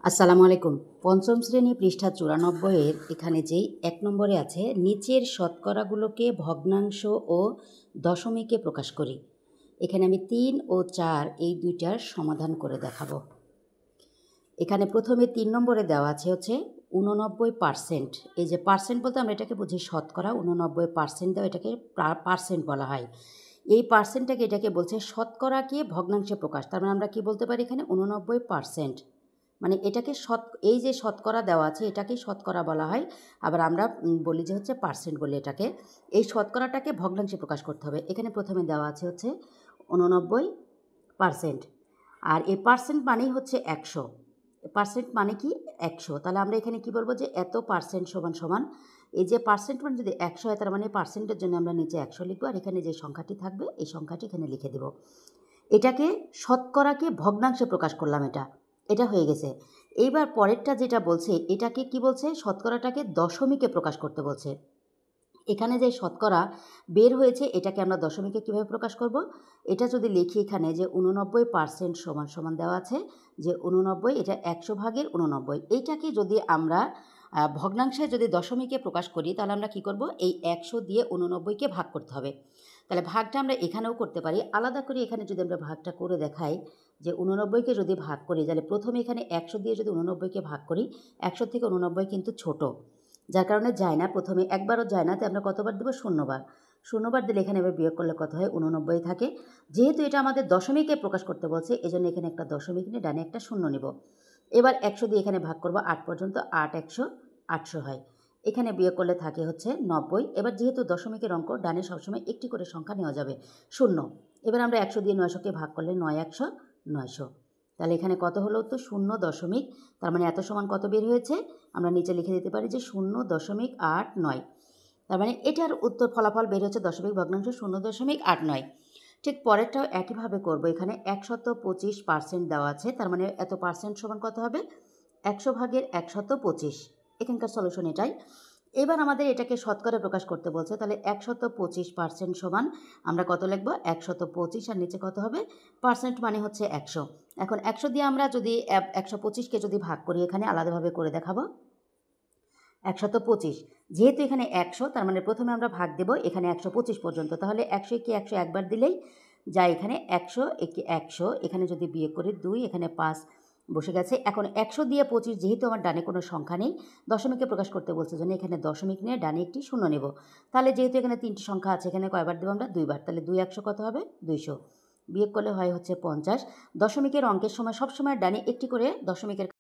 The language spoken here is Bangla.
আসসালামু আলাইকুম। পঞ্চম শ্রেণী পৃষ্ঠা ৯৪ এর এখানে যেই ১ নম্বরে আছে নিচের শতকরাগুলোকে ভগ্নাংশ ও দশমিকে প্রকাশ করি। এখানে আমি ৩ ও ৪ এই দুইটার সমাধান করে দেখাবো। এখানে প্রথমে ৩ নম্বরে দেওয়া আছে হচ্ছে ৮৯%। এই যে পার্সেন্ট বলতে আমরা এটাকে বুঝি শতকরা, ৮৯% দেওয়া এটাকে পার্সেন্ট বলা হয়। এই পার্সেন্টটাকে এটাকে বলছে শতকরাকে ভগ্নাংশে প্রকাশ। তার মানে আমরা কি বলতে পারি এখানে ৮৯%। মানে এটাকে এই যে শতকরা দেওয়া আছে এটাকেই শতকরা বলা হয়। আবার আমরা বলি যে হচ্ছে পার্সেন্ট বলি এটাকে। এই শতকরাটাকে ভগ্নাংশে প্রকাশ করতে হবে। এখানে প্রথমে দেওয়া আছে হচ্ছে ৮৯%। আর এই পার্সেন্ট মানেই হচ্ছে ১০০। পার্সেন্ট মানে কি ১০০। তাহলে আমরা এখানে কি বলবো যে এত পার্সেন্ট সমান সমান, এই যে পার্সেন্ট মানে যদি ১০০ হয় তার মানে পার্সেন্টের জন্য আমরা নিচে ১০০ লিখবো, আর এখানে যে সংখ্যাটি থাকবে এই সংখ্যাটি এখানে লিখে দেব। এটাকে শতকরাকে ভগ্নাংশে প্রকাশ করলাম, এটা হয়ে গেছে। এইবার পরেরটা যেটা বলছে এটাকে কি বলছে, শতকরাটাকে দশমিকে প্রকাশ করতে বলছে। এখানে যে শতকরা বের হয়েছে এটাকে আমরা দশমিকে কিভাবে প্রকাশ করব? এটা যদি লিখি এখানে যে ৮৯% সমান সমান দেওয়া আছে যে ৮৯, এটা ১০০/৮৯। এইটাকে যদি আমরা ভগ্নাংশে যদি দশমিকে প্রকাশ করি তাহলে আমরা কি করব, এই ১০০ দিয়ে ৮৯কে ভাগ করতে হবে। তাহলে ভাগটা আমরা এখানেও করতে পারি, আলাদা করে এখানে যদি আমরা ভাগটা করে দেখাই যে ৮৯কে যদি ভাগ করি তাহলে প্রথমে এখানে ১০০ দিয়ে যদি ৮৯কে ভাগ করি, ১০০ থেকে ৮৯ কিন্তু ছোট, যার কারণে যায় না, প্রথমে একবারও যায় না, তাই আমরা কতবার দেবো, ০ বার। ০ বার দিলে এখানে এবার বিয়োগ করলে কত হয়, ৮৯ থাকে। যেহেতু এটা আমাদের দশমিকে প্রকাশ করতে বলছে এজন্য এখানে একটা দশমিক নিয়ে ডানে একটা শূন্য নিব। এবার ১০০ দিয়ে এখানে ভাগ করব ৮ পর্যন্ত, ৮ ১০০ ৮০০ হয়। এখানে বিয়োগ করলে থাকে হচ্ছে ৯০। এবার যেহেতু দশমিকের অঙ্ক ডানে সবসময় একটি করে সংখ্যা নেওয়া যাবে, ০। এবার আমরা ১০০ দিয়ে ৯০০কে ভাগ করলে ৯ ১০০ ৯০০। তাহলে এখানে কত হলো, তো ০ তার মানে এত সমান কত বের হয়েছে, আমরা নিচে লিখে দিতে পারি যে ০.89। তার মানে এটার উত্তর ফলাফল বের হচ্ছে দশমিক ভগ্নাংশ ০.89। ঠিক পরেরটাও একইভাবে করব। এখানে ১২৫% দেওয়া আছে, তার মানে এত পার্সেন্ট সমান কত হবে, ১০০/১২৫। এখানকার সলিউশন এটাই। এবার আমাদের এটাকে শতকরা প্রকাশ করতে বলছে, তাহলে ১২৫% সমান আমরা কত লিখব, ১২৫, আর নিচে কত হবে, পার্সেন্ট মানে হচ্ছে ১০০। এখন ১০০ দিয়ে আমরা যদি ১২৫কে যদি ভাগ করি, এখানে আলাদাভাবে করে দেখাবো। ১২৫, যেহেতু এখানে ১০০ তার মানে প্রথমে আমরা ভাগ দেব এখানে ১২৫ পর্যন্ত, তাহলে ১০০ কে ১০০ একবার দিলেই যায়, এখানে ১০০ একে ১০০, এখানে যদি বিয়োগ করি ২, এখানে ৫ বসে গেছে। এখন ১০০ দিয়ে ২৫, যেহেতু আমার ডানে কোনো সংখ্যা নেই, দশমিকে প্রকাশ করতে বলছে জন্য এখানে দশমিক নিয়ে ডানে একটি শূন্য নেব। তাহলে যেহেতু এখানে ৩টি সংখ্যা আছে, এখানে কয়বার দেবো আমরা, ২ বার। তাহলে ২ ১০০ কত হবে, ২০০। বিয়োগ করলে হয় হচ্ছে ৫০। দশমিকের অঙ্কের সময় সবসময় ডানে একটি করে দশমিকের